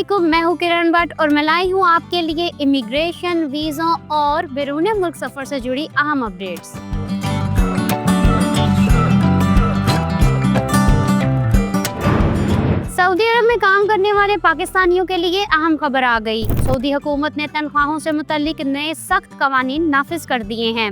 वालेकुम, मैं हूँ किरण भट्ट और मैं लाई हूँ आपके लिए इमिग्रेशन, वीज़ों और बैरून मुल्क सफ़र से जुड़ी अहम अपडेट्स। सऊदी अरब में काम करने वाले पाकिस्तानियों के लिए अहम खबर आ गई। सऊदी हुकूमत ने तनख्वाहों से मुतल्लिक नए सख्त कवानीन नाफिज कर दिए हैं।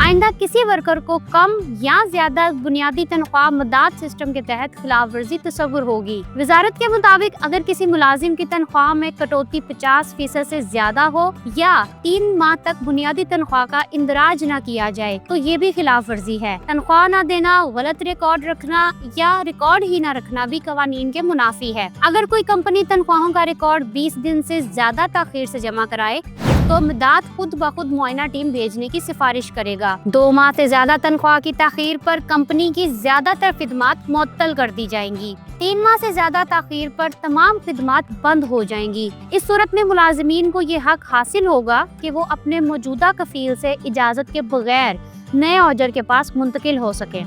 आइंदा किसी वर्कर को कम या ज्यादा बुनियादी तनख्वाह मदाद सिस्टम के तहत खिलाफ वर्जी तस्वुर होगी। वजारत के मुताबिक अगर किसी मुलाजिम की तनख्वाह में कटौती 50% से ज्यादा हो या 3 माह तक बुनियादी तनख्वाह का इंदराज न किया जाए तो ये भी खिलाफ वर्जी है। तनख्वाह न देना, गलत रिकॉर्ड रखना या रिकॉर्ड ही न रखना भी कवानीन के मुनाफी है। अगर कोई कंपनी तनख्वाहों का रिकॉर्ड 20 दिन से ज्यादा ताखीर से जमा कराए तो मदाद खुद ब खुद मुआयना टीम भेजने की सिफारिश करेगा। 2 माह से ज्यादा तनख्वाह की ताखीर पर कंपनी की ज्यादातर खिदमात मुअत्तल कर दी जाएंगी। 3 माह से ज्यादा ताखीर पर तमाम खिदमात बंद हो जाएंगी। इस सूरत में मुलाजिमीन को ये हक हासिल होगा कि वो अपने मौजूदा कफील से इजाजत के बगैर नए औजर के पास मुंतकिल हो सके।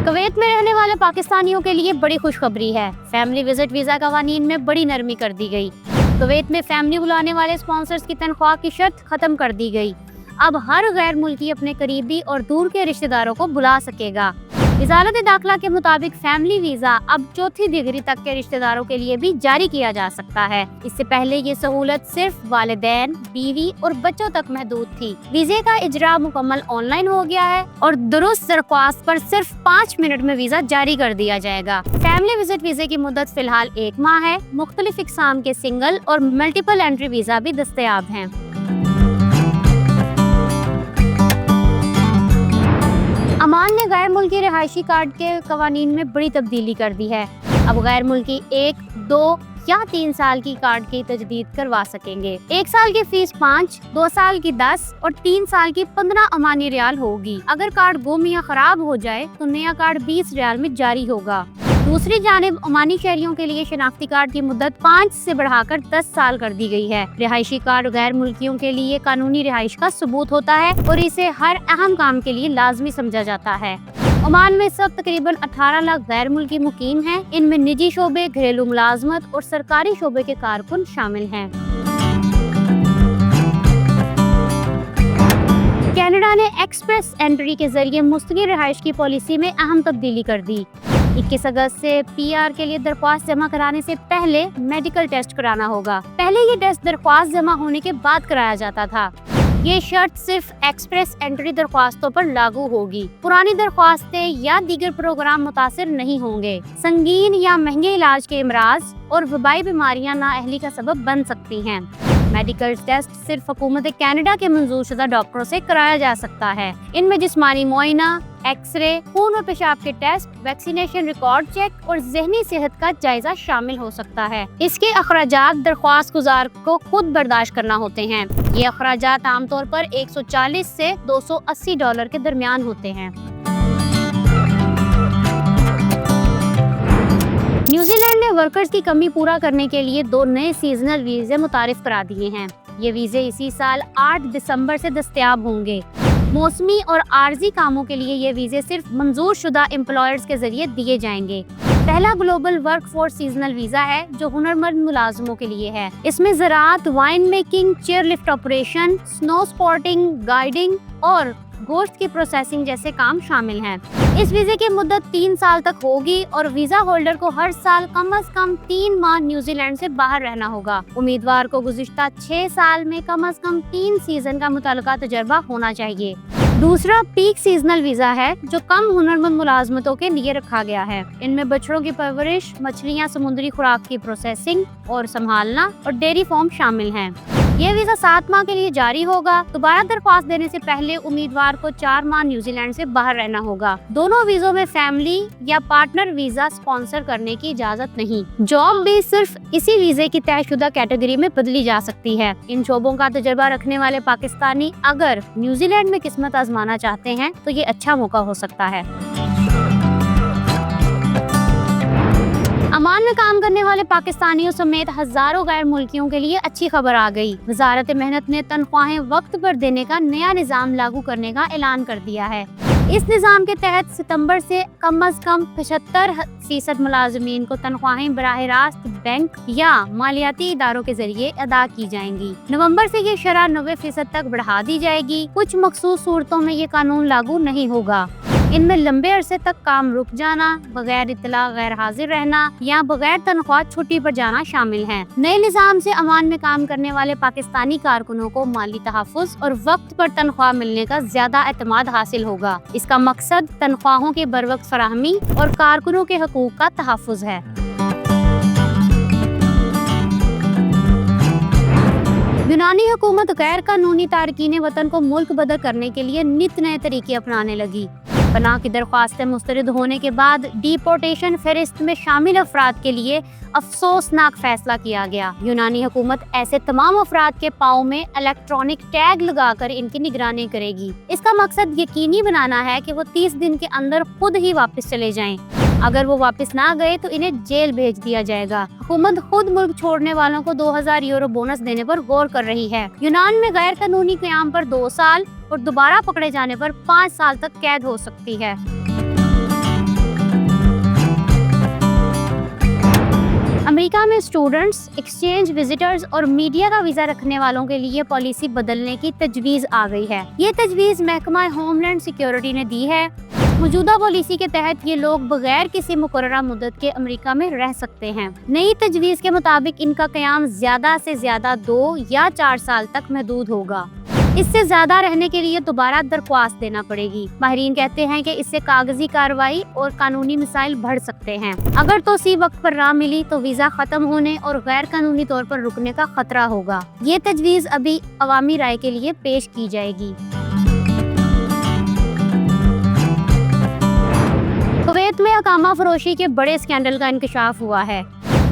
कुवैत में रहने वाले पाकिस्तानियों के लिए बड़ी खुशखबरी है। फैमिली विजिट वीजा कवानीन में बड़ी नरमी कर दी गई। कुवैत में फैमिली बुलाने वाले स्पॉन्सर्स की तनख्वाह की शर्त खत्म कर दी गई। अब हर गैर मुल्की अपने करीबी और दूर के रिश्तेदारों को बुला सकेगा। वजारत दाखिला के मुताबिक फैमिली वीजा अब 4थी डिग्री तक के रिश्तेदारों के लिए भी जारी किया जा सकता है। इससे पहले ये सहूलत सिर्फ वालिदैन, बीवी और बच्चों तक महदूद थी। वीजे का इजरा मुकम्मल ऑनलाइन हो गया है और दुरुस्त दरख्वास्त पर सिर्फ 5 मिनट में वीजा जारी कर दिया जाएगा। फैमिली विजिट वीजे की मुद्दत फिलहाल 1 माह है। मुख्तलिफ इकसाम के सिंगल और मल्टीपल एंट्री वीजा भी दस्तयाब हैं। अमान ने गैर मुल्की रिहायशी कार्ड के कवानीन में बड़ी तब्दीली कर दी है। अब गैर मुल्की 1, 2 या 3 साल की कार्ड की तजदीद करवा सकेंगे। 1 साल की फीस 5, 2 साल की 10 और 3 साल की 15 अमानी रियाल होगी। अगर कार्ड गुम या खराब हो जाए तो नया कार्ड 20 रियाल में जारी होगा। दूसरी जानिब ओमानी शहरियों के लिए शनाख्ती कार्ड की मुद्दत 5 से बढ़ाकर 10 साल कर दी गई है। रिहायशी कार्ड गैर मुल्कियों के लिए कानूनी रिहाइश का सबूत होता है और इसे हर अहम काम के लिए लाजमी समझा जाता है। ओमान में सब तकरीबन 18 लाख गैर मुल्की मुकीम हैं। इनमें निजी शोबे, घरेलू मुलाजमत और सरकारी शोबे के कारकुन शामिल हैं। कनाडा ने एक्सप्रेस एंट्री के जरिए मुस्तकिल रिहाइश की पॉलिसी में अहम तब्दीली कर दी। 21 अगस्त से पीआर के लिए दरख्वास्त जमा कराने से पहले मेडिकल टेस्ट कराना होगा। पहले ये टेस्ट दरख्वास्त जमा होने के बाद कराया जाता था। ये शर्त सिर्फ एक्सप्रेस एंट्री दरख्वास्तों पर लागू होगी। पुरानी दरख्वास्तें या दीगर प्रोग्राम मुतासिर नहीं होंगे। संगीन या महंगे इलाज के इमराज और वबाई बीमारियां नाअहली का सबब बन सकती हैं। मेडिकल टेस्ट सिर्फ हुकूमत कनाडा के मंजूर शुदा डॉक्टरों से कराया जा सकता है। इनमें जिस्मानी मुआयना, एक्सरे, खून और पेशाब के टेस्ट, वैक्सीनेशन रिकॉर्ड चेक और ज़हनी सेहत का जायजा शामिल हो सकता है। इसके अखराजात दरख्वास्त गुजार को खुद बर्दाश्त करना होते हैं। ये अखराजात आमतौर पर 140 से $280 के दरमियान होते हैं। न्यूजीलैंड ने वर्कर्स की कमी पूरा करने के लिए 2 नए सीजनल वीजे मुतारिफ करा दिए हैं। ये वीजे इसी साल 8 दिसंबर से दस्तयाब होंगे। मौसमी और आर्जी कामों के लिए ये वीजे सिर्फ मंजूर शुदा एम्प्लॉयर्स के जरिए दिए जाएंगे। पहला global workforce seasonal visa है जो हुनरमंद मुलाजमों के लिए है। इसमें ज़राअत, wine making, chair lift operation, snow sporting, guiding और गोश्त की प्रोसेसिंग जैसे काम शामिल हैं। इस वीजे की मुद्दत 3 साल तक होगी और वीजा होल्डर को हर साल कम से कम 3 माह न्यूजीलैंड से बाहर रहना होगा। उम्मीदवार को गुज़िश्ता 6 साल में कम से कम 3 सीजन का मुतल्लिका तजर्बा होना चाहिए। दूसरा पीक सीजनल वीजा है जो कम हुनरमंद मुलाजमतों के लिए रखा गया है। इनमें बछड़ों की परवरिश, मछलियाँ, समुद्री खुराक की प्रोसेसिंग और संभालना और डेयरी फार्म शामिल हैं। ये वीजा 7 माह के लिए जारी होगा। दोबारा दरख्वास्त देने से पहले उम्मीदवार को 4 माह न्यूजीलैंड से बाहर रहना होगा। दोनों वीजों में फैमिली या पार्टनर वीजा स्पॉन्सर करने की इजाजत नहीं। जॉब भी सिर्फ इसी वीजे की तयशुदा कैटेगरी में बदली जा सकती है। इन शोबों का तजर्बा रखने वाले पाकिस्तानी अगर न्यूजीलैंड में किस्मत आजमाना चाहते हैं तो ये अच्छा मौका हो सकता है। अमान में काम करने वाले पाकिस्तानियों समेत हजारों गैर मुल्कियों के लिए अच्छी खबर आ गई। वजारत मेहनत ने तनख्वाहें वक्त पर देने का नया निजाम लागू करने का ऐलान कर दिया है। इस निज़ाम के तहत सितंबर से कम 75% मुलाजमीन को तनख्वाहें बराह रास्त बैंक या मालियाती इदारों के जरिए अदा की जाएंगी। नवंबर से ये शरह 90% तक बढ़ा दी जाएगी। कुछ मखसूस सूरतों में ये कानून लागू नहीं होगा। इनमें लंबे अरसे तक काम रुक जाना, बगैर इत्तला गैर हाजिर रहना या बगैर तनख्वाह छुट्टी पर जाना शामिल है। नए निज़ाम से अमान में काम करने वाले पाकिस्तानी कारकुनों को माली तहफ़्फ़ुज़ और वक्त पर तनख्वाह मिलने का ज्यादा एतमाद हासिल होगा। इसका मकसद तनख्वाहों की बरवक्त फराहमी और कारकुनों के हकूक का तहफ़्फ़ुज़ है। यूनानी हुकूमत गैर कानूनी तारकीन वतन को मुल्क बदर करने के लिए नित नए तरीके अपनाने लगी। पनाह की दरख्वास्तें मुस्तरद होने के बाद डिपोर्टेशन फहरिस्त में शामिल अफराद के लिए अफसोसनाक फैसला किया गया। यूनानी हुकूमत ऐसे तमाम अफराद के पाँव में इलेक्ट्रॉनिक टैग लगाकर इनकी निगरानी करेगी। इसका मकसद यकीनी बनाना है कि वो 30 दिन के अंदर खुद ही वापस चले जाएं। अगर वो वापस ना गए तो इन्हें जेल भेज दिया जाएगा। हुकूमत खुद मुल्क छोड़ने वालों को 2000 यूरो बोनस देने पर गौर कर रही है। यूनान में गैर कानूनी क़याम पर 2 साल और दोबारा पकड़े जाने पर 5 साल तक कैद हो सकती है। अमेरिका में स्टूडेंट्स, एक्सचेंज विजिटर्स और मीडिया का वीजा रखने वालों के लिए पॉलिसी बदलने की तजवीज़ आ गई है। ये तजवीज़ महकमा होमलैंड सिक्योरिटी ने दी है। मौजूदा पॉलिसी के तहत ये लोग बगैर किसी मुकर्ररा मुद्दत के अमेरिका में रह सकते हैं। नई तजवीज़ के मुताबिक इनका क़याम ज़्यादा से ज़्यादा 2 या 4 साल तक महदूद होगा। इससे ज्यादा रहने के लिए दोबारा दरख्वास्त देना पड़ेगी। माहिरीन कहते हैं कि इससे कागजी कार्रवाई और कानूनी मिसाइल बढ़ सकते हैं। अगर तोसी वक्त पर ना मिली तो वीजा खत्म होने और गैर कानूनी तौर पर रुकने का खतरा होगा। ये तजवीज़ अभी अवामी राय के लिए पेश की जाएगी। कुवैत में अकामा फरोशी के बड़े स्कैंडल का इंकशाफ हुआ है।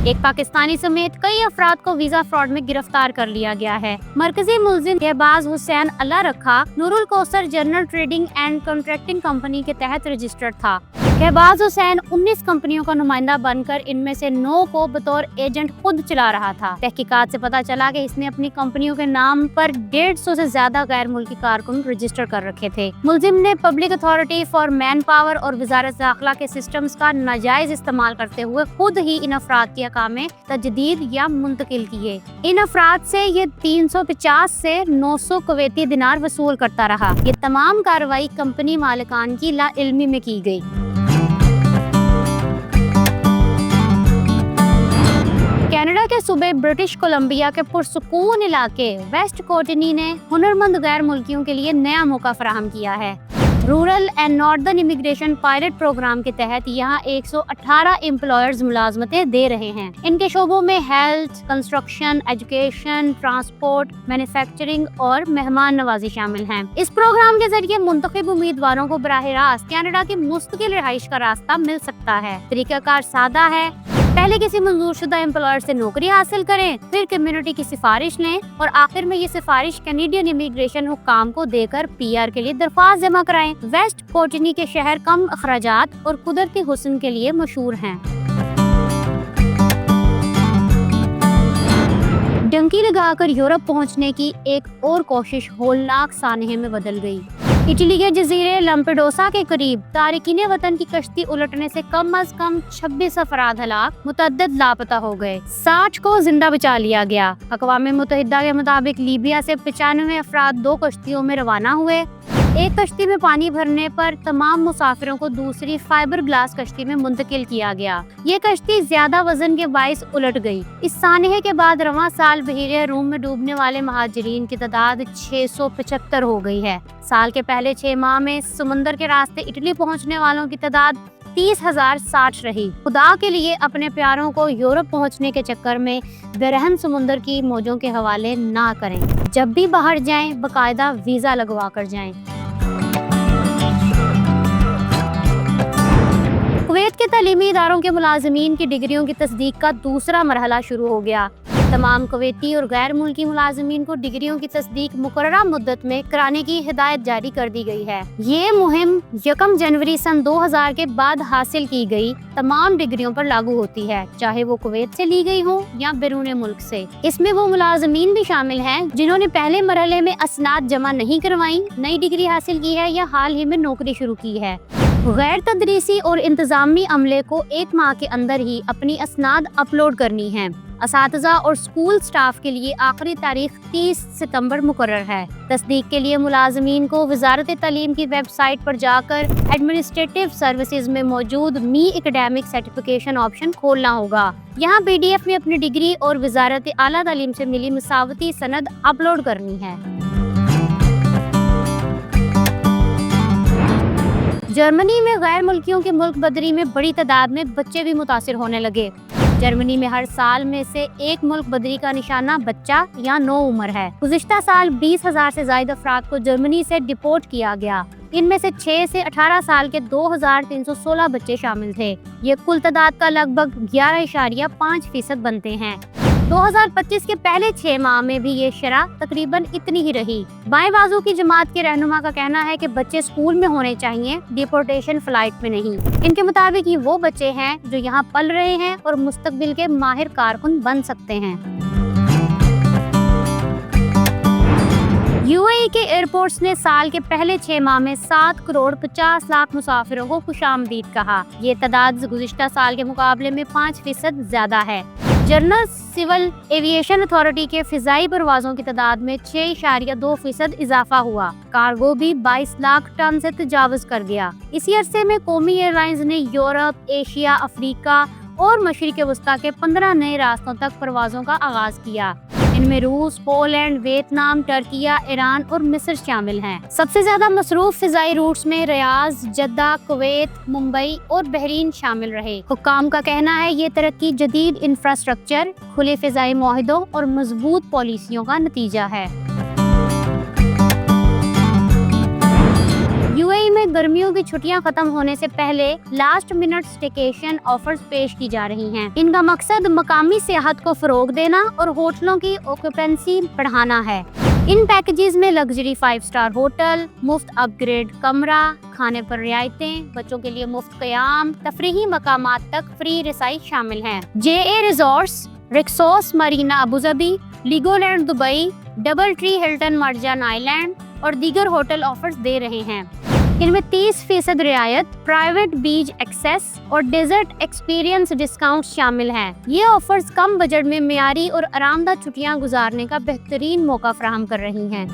एक पाकिस्तानी समेत कई अफराद को वीजा फ्रॉड में गिरफ्तार कर लिया गया है। मरकजी मुलजिम Shahbaz Hussain Allah Rakha Noorul Kausar general trading and contracting company के तहत रजिस्टर्ड था। शहबाज हुसैन 19 कंपनियों का नुमाइंदा बनकर इनमें से 9 को बतौर एजेंट खुद चला रहा था। तहकीकात से पता चला कि इसने अपनी कंपनियों के नाम पर 150 से ज्यादा गैर मुल्की कारकुन रजिस्टर कर रखे थे। मुलजिम ने public authority for man power और वजारत दाखिला के सिस्टम्स का नाजायज इस्तेमाल करते हुए खुद ही इन अफराद की अकामे तजदीद या मुंतकिल किए। इन अफराद से ये 350 से 900 कुवैती दिनार वसूल करता रहा। ये तमाम कार्रवाई कंपनी मालिकान की लाइल्मी में की गई। कनाडा के सूबे ब्रिटिश कोलंबिया के पुरसुकून इलाके वेस्ट कोटनी ने हुनरमंद गैर मुल्कियों के लिए नया मौका फराहम किया है। Rural and northern immigration pilot program के तहत यहाँ 118 एम्प्लॉयर्स मुलाजमतें दे रहे हैं। इनके शोबों में health, construction, education, transport, manufacturing और मेहमान नवाजी शामिल हैं। इस प्रोग्राम के जरिए मुंतखब उम्मीदवारों को बराह रास्त कनाडा की मुस्तकिल रिहाइश का रास्ता मिल सकता है। तरीकाकार सादा है। पहले किसी मंजूरशुदा एम्प्लॉयर से नौकरी हासिल करें, फिर कम्युनिटी की सिफारिश लें और आखिर में ये सिफारिश कैनेडियन इमिग्रेशन हुक्काम को देकर PR के लिए दरख्वास्त जमा कराएं। वेस्ट कोटनी के शहर कम अखराजात और कुदरती हुस्न के लिए मशहूर हैं। डंकी लगाकर यूरोप पहुंचने की एक और कोशिश होलनाक सानहे में बदल गई। इटली के जजीरे लम्पेडोसा के करीब तारिकीन वतन की कश्ती उलटने से कम 26 अफराद हलाक, मुतअद्दिद लापता हो गए। 60 को जिंदा बचा लिया गया। अक़वाम मुत्तहिदा के मुताबिक लीबिया से 95 अफराद 2 कश्तियों में रवाना हुए। एक कश्ती में पानी भरने पर तमाम मुसाफिरों को दूसरी फाइबर ग्लास कश्ती में मुंतकिल किया गया। ये कश्ती ज्यादा वजन के बाइस उलट गई। इस सानहे के बाद रवां साल बहीरे रूम में डूबने वाले महाजिरीन की तादाद 675 हो गई है। साल के पहले 6 माह में समुंदर के रास्ते इटली पहुंचने वालों की तादाद 30,060 रही। खुदा के लिए अपने प्यारों को यूरोप पहुंचने के चक्कर में बेरहम समुंदर की मौजों के हवाले ना करें। जब भी बाहर जाएं, बाकायदा वीजा लगवा कर जाएं। कुवैत के तालीमी इदारों के मुलाजमीन की डिग्रियों की तस्दीक का दूसरा मरहला शुरू हो गया। तमाम कुवैती और गैर मुल्की मुलाजिमीन को डिग्रियों की तस्दीक मुकर्ररा मुद्दत में कराने की हिदायत जारी कर दी गई है। ये मुहिम 1 जनवरी सन 2000 के बाद हासिल की गई तमाम डिग्रियों पर लागू होती है, चाहे वो कुवैत से ली गई हो या बैरून मुल्क से। इसमें वो मुलाजिमीन भी शामिल हैं जिन्होंने पहले मरहले में असनाद जमा नहीं करवाई, नई डिग्री हासिल की है या हाल ही में नौकरी शुरू की है। गैर तदरीसी और इंतजामी अमले को 1 माह के अंदर ही अपनी असनाद अपलोड करनी है। असातिज़ा और स्कूल स्टाफ के लिए आखिरी तारीख 30 सितंबर मुकर्रर है। तस्दीक के लिए मुलाजमीन को वजारत तालीम की वेबसाइट पर जाकर एडमिनिस्ट्रेटिव सर्विसेज में मौजूद मी एकेडमिक सर्टिफिकेशन ऑप्शन खोलना होगा। यहाँ PDF में अपनी डिग्री और वजारत आला तालीम से मिली मुसावती सनद अपलोड करनी है। जर्मनी में गैर मुल्कियों की मुल्क बदरी में बड़ी तादाद में बच्चे भी मुतासिर होने लगे। जर्मनी में हर साल में से एक मुल्क बदरी का निशाना बच्चा या नो उम्र है। गुज़िश्ता साल 20,000 से ज्यादा अफराद को जर्मनी से डिपोर्ट किया गया। इनमें से 6 से 18 साल के 2,316 बच्चे शामिल थे। ये कुल तादाद का लगभग 11.5% बनते हैं। 2025 के पहले 6 माह में भी ये शरह तकरीबन इतनी ही रही। बाएं बाजू की जमात के रहनुमा का कहना है कि बच्चे स्कूल में होने चाहिए, डिपोर्टेशन फ्लाइट में नहीं। इनके मुताबिक ये वो बच्चे हैं जो यहाँ पल रहे हैं और मुस्तकबिल के माहिर कारकुन बन सकते हैं। UAE के एयरपोर्ट्स ने साल के पहले 6 माह में 7 करोड़ 50 लाख मुसाफिरों को खुशामदीद कहा। ये तादाद गुज़िश्ता साल के मुकाबले में 5% ज्यादा है। जनरल सिविल एविएशन अथॉरिटी के फिजाई परवाजों की तादाद में 6.2% इजाफा हुआ। कार्गो भी 22 लाख टन से तजावुज कर गया। इसी अरसे में कौमी एयरलाइंस ने यूरोप, एशिया, अफ्रीका और मशरिक़ वस्ता के 15 नए रास्तों तक परवाजों का आगाज किया। इनमें रूस, पोलैंड, वियतनाम, टर्किया, ईरान और मिस्र शामिल हैं। सबसे ज्यादा मसरूफ फिजाई रूट्स में रियाज, जद्दा, कुवैत, मुंबई और बहरीन शामिल रहे। हुक्काम का कहना है ये तरक्की जदीद इंफ्रास्ट्रक्चर, खुले फिजाई मुआहदों और मजबूत पॉलिसियों का नतीजा है। UAE में गर्मियों की छुट्टियां खत्म होने से पहले लास्ट मिनट स्टेकेशन ऑफर्स पेश की जा रही हैं। इनका मकसद मकामी सियाहत को फरोग देना और होटलों की ऑक्यूपेंसी बढ़ाना है। इन पैकेजेस में लग्जरी 5 स्टार होटल, मुफ्त अपग्रेड कमरा, खाने पर रियायतें, बच्चों के लिए मुफ्त क़याम, तफरीही मकामात तक फ्री रसाई शामिल हैं। JA resorts, Rixos Marina Abu Dhabi, Legoland Dubai, DoubleTree Hilton Marjan island और दीगर होटल ऑफर्स दे रहे हैं। इनमें 30% रियायत, प्राइवेट बीच एक्सेस और डेजर्ट एक्सपीरियंस डिस्काउंट शामिल हैं। ये ऑफर्स कम बजट में मियारी और आरामदायक छुट्टियां गुजारने का बेहतरीन मौका फराहम कर रही हैं।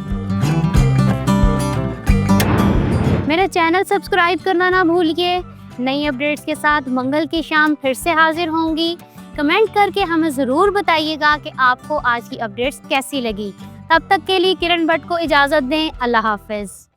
मेरा चैनल सब्सक्राइब करना ना भूलिए। नई अपडेट्स के साथ मंगल की शाम फिर से हाजिर होंगी। कमेंट करके हमें ज़रूर बताइएगा कि आपको आज की अपडेट्स कैसी लगी। तब तक के लिए किरण भट्ट को इजाज़त दें। अल्लाह हाफ़िज़।